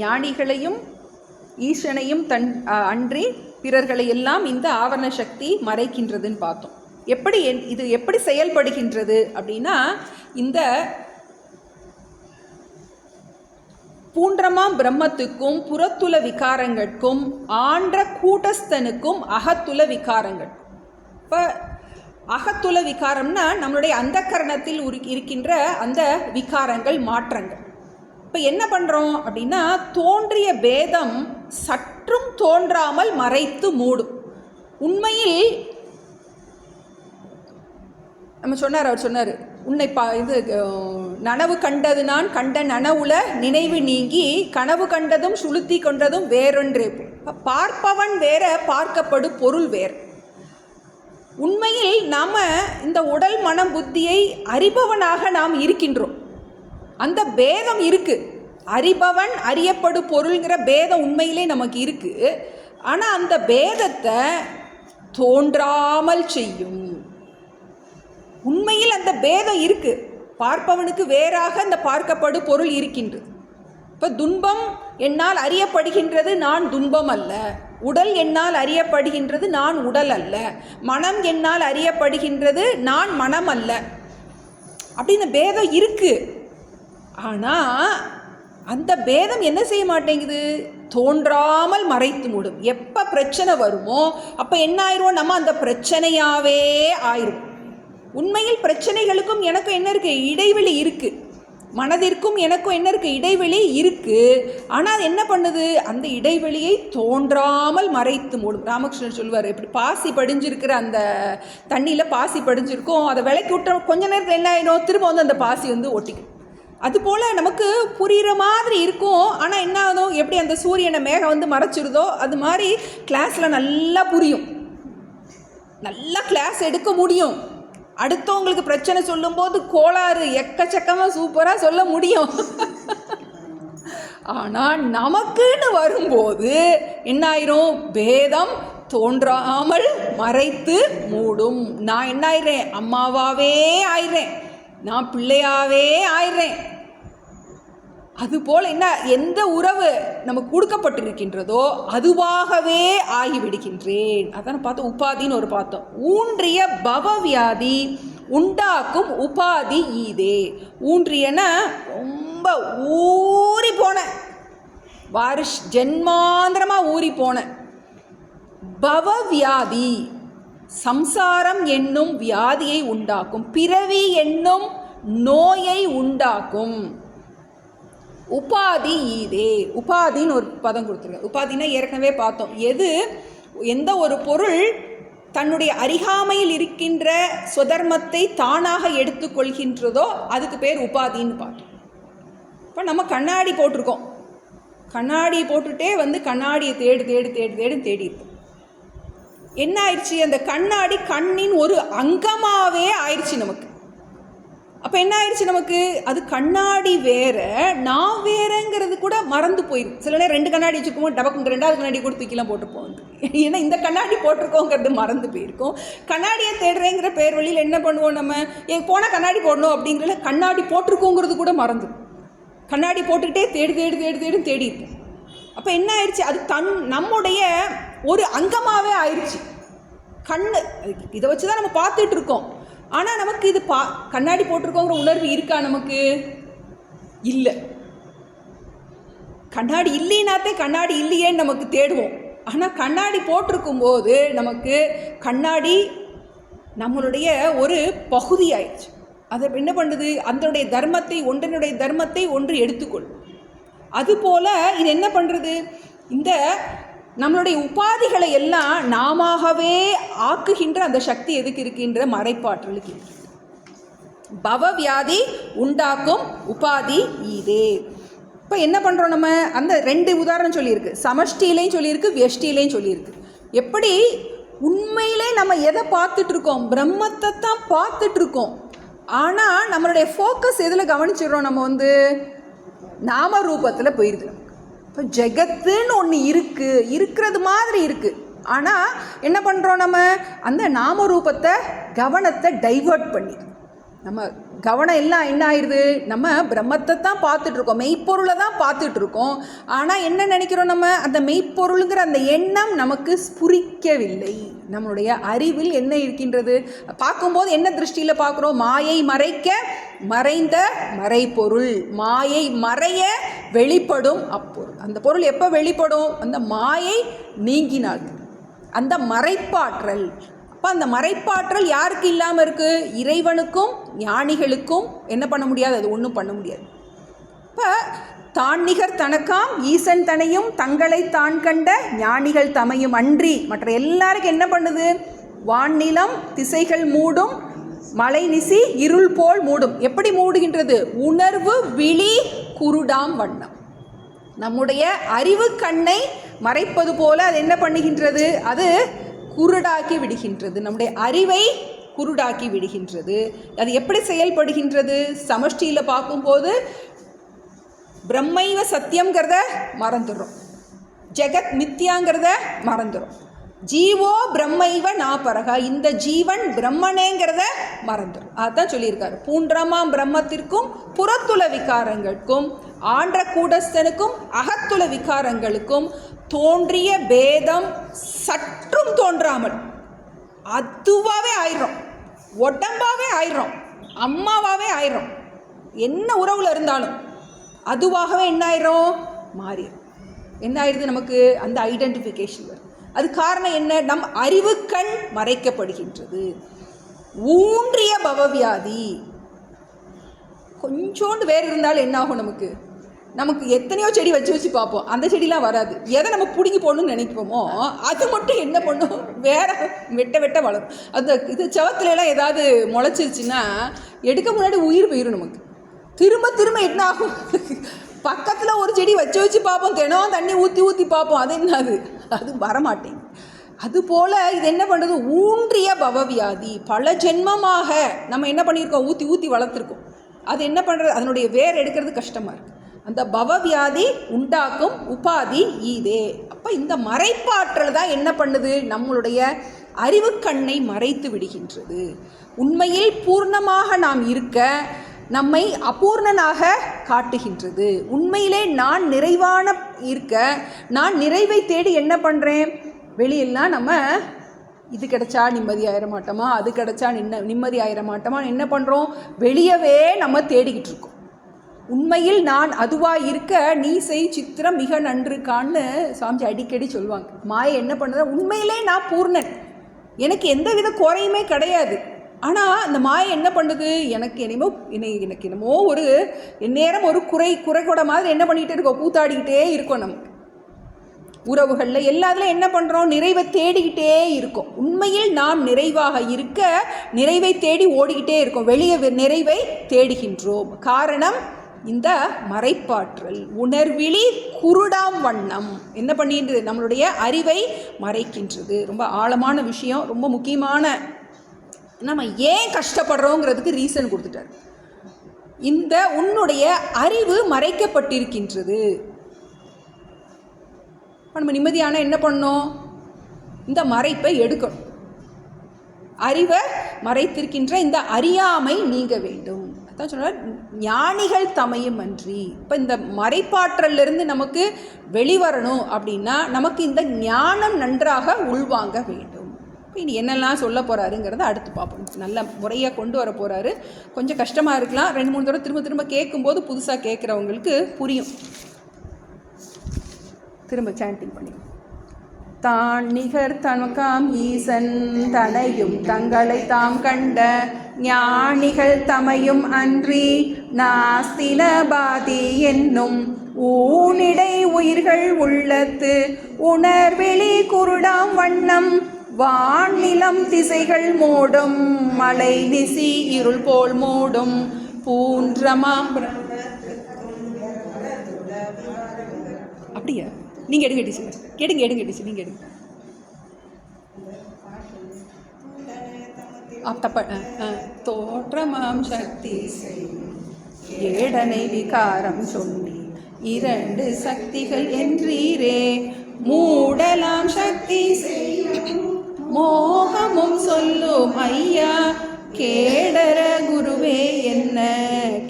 ஞானிகளையும் ஈசனையும் அன்றி பிறர்களை எல்லாம் இந்த ஆவரண சக்தி மறைக்கின்றதுன்னு பார்த்தோம். இது எப்படி செயல்படுகின்றது அப்படின்னா, இந்த பூன்றமாம் பிரம்மத்துக்கும் புறத்துல விகாரங்களுக்கும் ஆன்ற கூட்டஸ்தனுக்கும் அகத்துல விகாரங்கள். இப்போ அகத்துல விகாரம்னா நம்மளுடைய அந்த கரணத்தில் இருக்கின்ற அந்த விகாரங்கள், மாற்றங்கள். இப்போ என்ன பண்ணுறோம் அப்படின்னா, தோன்றிய பேதம் சற்றும் தோன்றாமல் மறைத்து மூடும். உண்மையில் அவர் சொன்னார், உன்னை நனவு கண்டது நான் கண்ட நனவுல நினைவு நீங்கி கனவு கண்டதும் சுளுத்தி கொண்டதும் வேறொன்றே. பார்ப்பவன் வேற, பார்க்கப்படு பொருள் வேறு. உண்மையில் நாம் இந்த உடல் மனம் புத்தியை அறிபவனாக நாம் இருக்கின்றோம். அந்த பேதம் இருக்கு. அறிபவன் அறியப்படு பொருள்ங்கிற பேதம் உண்மையிலே நமக்கு இருக்கு. ஆனால் அந்த பேதத்தை தோன்றாமல் செய்யும். உண்மையில் அந்த பேதம் இருக்கு. பார்ப்பவனுக்கு வேறாக அந்த பார்க்கப்படு பொருள் இருக்கின்றது. இப்போ துன்பம் என்னால் அறியப்படுகின்றது, நான் துன்பம் அல்ல. உடல் என்னால் அறியப்படுகின்றது, நான் உடல் அல்ல. மனம் என்னால் அறியப்படுகின்றது, நான் மனம் அல்ல. அப்படின்னு பேதம் இருக்கு. ஆனால் அந்த பேதம் என்ன செய்ய மாட்டேங்குது? தோன்றாமல் மறைத்து மூடும். எப்போ பிரச்சனை வருமோ அப்போ என்ன ஆயிரும்? நம்ம அந்த பிரச்சனையாகவே ஆயிரும். உண்மையில் பிரச்சனைகளுக்கும் எனக்கும் என்ன இருக்குது? இடைவெளி இருக்குது. மனதிற்கும் எனக்கும் என்ன இருக்குது? இடைவெளி இருக்குது. ஆனால் அது என்ன பண்ணுது? அந்த இடைவெளியை தோன்றாமல் மறைத்து மூடும். ராமகிருஷ்ணன் சொல்லுவார், இப்படி பாசி படிஞ்சிருக்கிற அந்த தண்ணியில் பாசி படிஞ்சிருக்கும், அதை விலைக்கு விட்ட கொஞ்ச நேரத்தில் என்ன ஆயிடும்? திரும்ப அந்த பாசி ஒட்டிக்கும். அதுபோல் நமக்கு புரிகிற மாதிரி இருக்கும். ஆனால் என்ன ஆகும்? எப்படி அந்த சூரியனை மேகம் மறைச்சிருதோ அது மாதிரி கிளாஸில் நல்லா புரியும், நல்லா கிளாஸ் எடுக்க முடியும். அடுத்தவங்களுக்கு பிரச்சனை சொல்லும்போது கோளாறு எக்கச்சக்கமாக சூப்பராக சொல்ல முடியும். ஆனால் நமக்குன்னு வரும்போது என்ன ஆயிரும்? பேதம் தோன்றாமல் மறைத்து மூடும். நான் என்ன ஆயிடுறேன்? அம்மாவாகவே ஆயிடுறேன், நான் பிள்ளையாகவே ஆயிடுறேன். அதுபோல் எந்த உறவு நமக்கு கொடுக்கப்பட்டிருக்கின்றதோ அதுவாகவே ஆகிவிடுகின்றேன். அதான் பார்த்தோம், உபாதின்னு பார்த்தோம். ஊன்றிய பவவியாதி உண்டாக்கும் உபாதி ஈதே. ஊன்றியன்னா ரொம்ப ஊறி போன, ஜென்மாந்திரமாக ஊறி போன பவவியாதி, சம்சாரம் என்னும் வியாதியை உண்டாக்கும், பிறவி என்னும் நோயை உண்டாக்கும். உபாதி ஈதே. உபாதின்னு ஒரு பதம் கொடுத்துருங்க. உபாதினா ஏற்கனவே பார்த்தோம், எந்த ஒரு பொருள் தன்னுடைய அறியாமையில் இருக்கின்ற சுதர்மத்தை தானாக எடுத்துக்கொள்கின்றதோ அதுக்கு பேர் உபாதின்னு பார்த்தோம். இப்போ நம்ம கண்ணாடி போட்டிருக்கோம், கண்ணாடி போட்டுட்டே கண்ணாடியை தேடி இருக்கும். என்ன ஆயிடுச்சு? அந்த கண்ணாடி கண்ணின் ஒரு அங்கமாகவே ஆயிடுச்சு நமக்கு. அப்போ என்ன ஆயிடுச்சு நமக்கு? அது கண்ணாடி வேற, நான் வேறங்கிறது கூட மறந்து போயிடும். சில நேரம் 2 கண்ணாடி வச்சுருக்கோம், டபக்கு 2வது கண்ணாடி கூட தூக்கிலாம் போட்டுப்போம். ஏன்னா இந்த கண்ணாடி போட்டிருக்கோங்கிறது மறந்து போயிருக்கோம். கண்ணாடியை தேடுறேங்கிற பேர் வழியில் என்ன பண்ணுவோம்? நம்ம போனால் கண்ணாடி போடணும் அப்படிங்கிறத கண்ணாடி போட்டிருக்கோங்கிறது கூட மறந்துடும். கண்ணாடி போட்டுக்கிட்டே தேடி இருப்போம். அப்போ என்ன ஆயிடுச்சு? அது நம்முடைய ஒரு அங்கமாகவே ஆயிடுச்சு. கண்ணு இதை வச்சு தான் நம்ம பார்த்துட்டு இருக்கோம். ஆனால் நமக்கு இது கண்ணாடி போட்டிருக்கோங்கிற உணர்வு இருக்கா? நமக்கு இல்லை. கண்ணாடி இல்லைனாத்தே கண்ணாடி இல்லையேன்னு நமக்கு தேடுவோம். ஆனால் கண்ணாடி போட்டிருக்கும் போது நமக்கு கண்ணாடி நம்மளுடைய ஒரு பகுதி ஆயிடுச்சு. அதை என்ன பண்ணுது? அதனுடைய தர்மத்தை, ஒன்றினுடைய தர்மத்தை ஒன்று எடுத்துக்கொள். அதுபோல் இது என்ன பண்ணுறது? இந்த நம்மளுடைய உபாதிகளை எல்லாம் நாமவே ஆக்குகின்ற அந்த சக்தி எதுக்கு இருக்கின்ற? மறைப்பாற்றலுக்கு இருக்கு. பவவியாதி உண்டாக்கும் உபாதி ஈதே. இப்போ என்ன பண்ணுறோம்? நம்ம அந்த 2 உதாரணம் சொல்லியிருக்கு, சமஷ்டியிலையும் சொல்லியிருக்கு, வியஷ்டியிலையும் சொல்லியிருக்கு. எப்படி உண்மையிலே நம்ம எதை பார்த்துட்ருக்கோம்? பிரம்மத்தை தான் பார்த்துட்ருக்கோம். ஆனால் நம்மளுடைய ஃபோக்கஸ் எதில் கவனிச்சிடுறோம்? நம்ம நாம ரூபத்தில் போயிடுது. இப்போ ஜெகத்துன்னு ஒன்று இருக்கிறது மாதிரி இருக்குது. ஆனால் என்ன பண்ணுறோம்? நம்ம அந்த நாம ரூபத்தை, கவனத்தை டைவர்ட் பண்ணிடுறோம். நம்ம கவனம் எல்லாம் என்ன ஆயிடுது, நம்ம பிரம்மத்தை தான் பார்த்துட்ருக்கோம், மெய்ப்பொருளை தான் பார்த்துட்ருக்கோம். ஆனால் என்ன நினைக்கிறோம், நம்ம அந்த மெய்ப்பொருளுங்கிற அந்த எண்ணம் நமக்கு ஸ்புரிக்கவில்லை. நம்மளுடைய அறிவில் என்ன இருக்கின்றது, பார்க்கும்போது என்ன திருஷ்டியில் பார்க்குறோம், மாயை மறைக்க மறைந்த மறைப்பொருள், மாயை மறைய வெளிப்படும் அப்பொருள். அந்த பொருள் எப்போ வெளிப்படும், அந்த மாயை நீங்கினால், அந்த மறைப்பாற்றல். அப்போ அந்த மறைப்பாற்றல் யாருக்கு இல்லாமல் இருக்குது, இறைவனுக்கும் ஞானிகளுக்கும் என்ன பண்ண முடியாது, அது ஒன்றும் பண்ண முடியாது. இப்போ தான் நிகர் தனக்காம் ஈசன் தனையும் தங்களை தான் கண்ட ஞானிகள் தமையும் அன்றி மற்ற எல்லாருக்கும் என்ன பண்ணுது, வான்நிலம் திசைகள் மூடும், மலை நிசி இருள் போல் மூடும். எப்படி மூடுகின்றது, உணர்வு விழி குருடாம் வண்ணம். நம்முடைய அறிவு கண்ணை மறைப்பது போல அது என்ன பண்ணுகின்றது, அது குருடாக்கி விடுகின்றது, நம்முடைய அறிவை குருடாக்கி விடுகின்றது. அது எப்படி செயல்படுகின்றது, சமஷ்டியில் பார்க்கும்போது பிரம்மைவ சத்தியங்கிறத மறந்துடும், ஜெகத் மித்யாங்கிறத மறந்துடும், ஜீவோ பிரம்மைவ நாபரக, இந்த ஜீவன் பிரம்மனேங்கிறத மறந்துடும். அதுதான் சொல்லியிருக்காரு, பூன்றமாம் பிரம்மத்திற்கும் புறத்துள விகாரங்களுக்கும் ஆன்ற கூடஸ்தனுக்கும் அகத்துள விகாரங்களுக்கும் தோன்றிய பேதம் சற்றும் தோன்றாமல் அதுவாகவே ஆயிடும், உடம்பாகவே ஆயிடும், அம்மாவாகவே ஆயிடும், என்ன உறவில் இருந்தாலும் அதுவாகவே என்ன ஆயிரும், மாறிடும். என்ன ஆயிடுது, நமக்கு அந்த ஐடென்டிஃபிகேஷன் வரும். அது காரணம் என்ன, நம் அறிவு கண் மறைக்கப்படுகின்றது. ஊன்றிய பவவியாதி, கொஞ்சோண்டு வேறு இருந்தாலும் என்ன ஆகும், நமக்கு எத்தனையோ செடி வச்சு பார்ப்போம், அந்த செடிலாம் வராது. எதை நம்ம பிடுங்கி போடணும்னு நினைப்போமோ அது மட்டும் என்ன பண்ணும், வேற வெட்ட வளரும். அந்த இது செவத்துலலாம் ஏதாவது முளைச்சிருச்சுன்னா எடுக்க முன்னாடி உயிர் போயிடும். நமக்கு திரும்ப என்ன ஆகும், பக்கத்தில் ஒரு செடி வச்சு பார்ப்போம், தினம் தண்ணி ஊற்றி பார்ப்போம், அது என்னது, அது வரமாட்டேங்குது. அதுபோல் இது என்ன பண்ணுறது, ஊன்றிய பவவியாதி, பல ஜென்மமாக நம்ம என்ன பண்ணியிருக்கோம், ஊற்றி வளர்த்துருக்கோம். அது என்ன பண்ணுறது, அதனுடைய வேர் எடுக்கிறது கஷ்டமாக இருக்குது. அந்த பவவியாதி உண்டாக்கும் உபாதி ஈதே. அப்போ இந்த மறைப்பாற்றல் தான் என்ன பண்ணுது, நம்மளுடைய அறிவு கண்ணை மறைத்து விடுகின்றது. உண்மையில் பூர்ணமாக நாம் இருக்க நம்மை அபூர்ணனாக காட்டுகின்றது. உண்மையிலே நான் நிறைவான இருக்க நான் நிறைவை தேடி என்ன பண்ணுறேன், வெளியெல்லாம் நம்ம இது கிடைச்சா நிம்மதி ஆயிட மாட்டோமா, அது கிடைச்சா நிம்மதி ஆயிட மாட்டோமா, என்ன பண்ணுறோம், வெளியவே நம்ம தேடிக்கிட்டு இருக்கோம். உண்மையில் நான் அதுவாக இருக்க நீ செய் சித்திரம் மிக நன்றுக்கான்னு சுவாமி அடிக்கடி சொல்லுவாங்க. மாயை என்ன பண்ணுறது, உண்மையிலே நான் பூர்ணன், எனக்கு எந்த வித குறையுமே கிடையாது. ஆனால் அந்த மாயை என்ன பண்ணுது, எனக்கு என்னமோ ஒரு எந்நேரம் ஒரு குறைக்கூட மாதிரி என்ன பண்ணிகிட்டே இருக்கோம், கூத்தாடிக்கிட்டே இருக்கோம். நமக்கு உறவுகளில் எல்லாத்துலையும் என்ன பண்ணுறோம், நிறைவை தேடிக்கிட்டே இருக்கோம். உண்மையில் நாம் நிறைவாக இருக்க நிறைவை தேடி ஓடிக்கிட்டே இருக்கோம், வெளியே நிறைவை தேடுகின்றோம். காரணம் இந்த மறைப்பாற்றல், உணர்விழி குருடாம் வண்ணம் என்ன பண்ணின்றது, நம்மளுடைய அறிவை மறைக்கின்றது. ரொம்ப ஆழமான விஷயம், ரொம்ப முக்கியமான. நம்ம ஏன் கஷ்டப்படுறோங்கிறதுக்கு ரீசன் கொடுத்துட்டார். இந்த உன்னுடைய அறிவு மறைக்கப்பட்டிருக்கின்றது. நம்ம நிம்மதியான என்ன பண்ணணும், இந்த மறைப்பை எடுக்கணும். அறிவை மறைத்திருக்கின்ற இந்த அறியாமை நீங்க வேண்டும். அதான் சொல்கிறார், ஞானிகள் தமையும் அன்றி. இப்போ இந்த மறைப்பாற்றலிருந்து நமக்கு வெளிவரணும் அப்படின்னா நமக்கு இந்த ஞானம் நன்றாக உள்வாங்க வேண்டும். இப்போ இனி என்னெல்லாம் சொல்ல போகிறாருங்கிறத அடுத்து பார்ப்போம். நல்ல முறையாக கொண்டு வர போகிறாரு. கொஞ்சம் கஷ்டமாக இருக்கலாம், 2-3 தடவை திரும்ப கேட்கும்போது புதுசாக கேட்குறவங்களுக்கு புரியும். திரும்ப சாண்டிங் பண்ணி, தான் நிகர் தனக்காம் ஈசன் தனையும் தங்களை தாம் கண்ட ஞானிகள் தமையும் அன்றி நாஸ்தினபாதி என்னும் ஊனிடை உயிர்கள் உள்ளத்து உணர்வெளி குருடாம் வண்ணம் வான்நிலம் திசைகள் மூடும் மலை நிசி இருள் போல் மூடும் பூன்றமாம். அப்படியா, நீங்கள் எடுங்க டீச்சர், எடுங்க டீச்சர், நீங்கள் எடுங்க. தோற்றமாம் சக்தி ஏடனை விகாரம் சொன்னி 2 சக்திகள் என்றீரே மூடலாம் சக்தி மோகமும் சொல்லும் ஐயா கேடர குருவே என்ன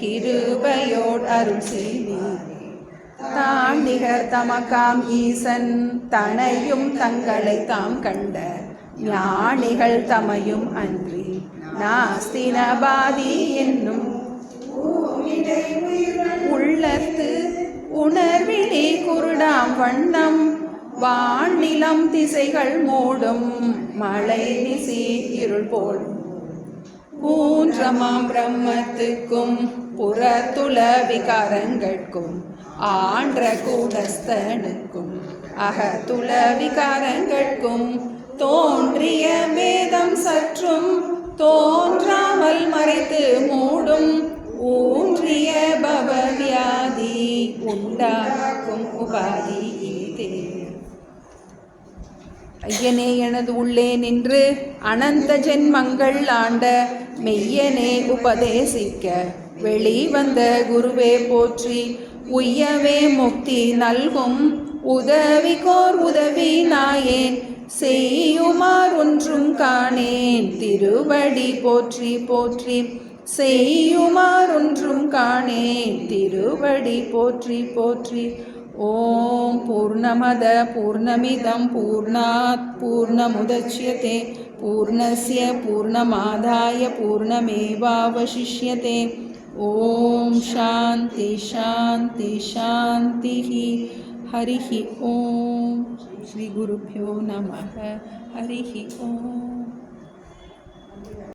கிருபையோடு அருள் செய்வீர். தாண்டிகர் தமக்காம் ஈசன் தனையும் தங்களை தாம் கண்ட ஞானிகள் தமையும் அன்றி நாஸ்தினபாதி என்னும் உள்ளத்து உணர்விழி குருடாம் வண்ணம் வானிலம் திசைகள் மூடும் மழை நிசி இருள் போல் பூன்றமாம் பிரம்மத்துக்கும் புறத்துல விகாரங்கட்கும் ஆன்ற கூடஸ்தனுக்கும் அகத்துல விகாரங்கட்கும் தோன்றிய வேதம் சற்றும் தோன்றாமல் மறைத்து மூடும் ஊன்றிய பவவியாதி உண்டாக்கும் உபாதி இதே. ஐயனே எனது உள்ளே நின்று அனந்த ஜென்மங்கள் ஆண்ட மெய்யனே உபதேசிக்க வெளிவந்த குருவே போற்றி. உய்யவே முக்தி நல்கும் உதவிக்கோர் உதவி நாயேன் செய்யுமார் ஒன்றும் காணேன் திருவடி போற்றி போற்றி. செய்யுமார் ஒன்றும் காணேன் திருவடி போற்றி போற்றி. ஓம் பூர்ணமத பூர்ணமிதம் பூர்ணாத் பூர்ணமுதச்யதே பூர்ணஸ்ய பூர்ணமாதாய பூர்ணமேவாவசிஷ்யதே. ஓம் சாந்தி சாந்தி சாந்தி. ஹரிஹி ஓம். ஸ்ரீ குருभ्यो நமः. ஹரிஹி ஓம்.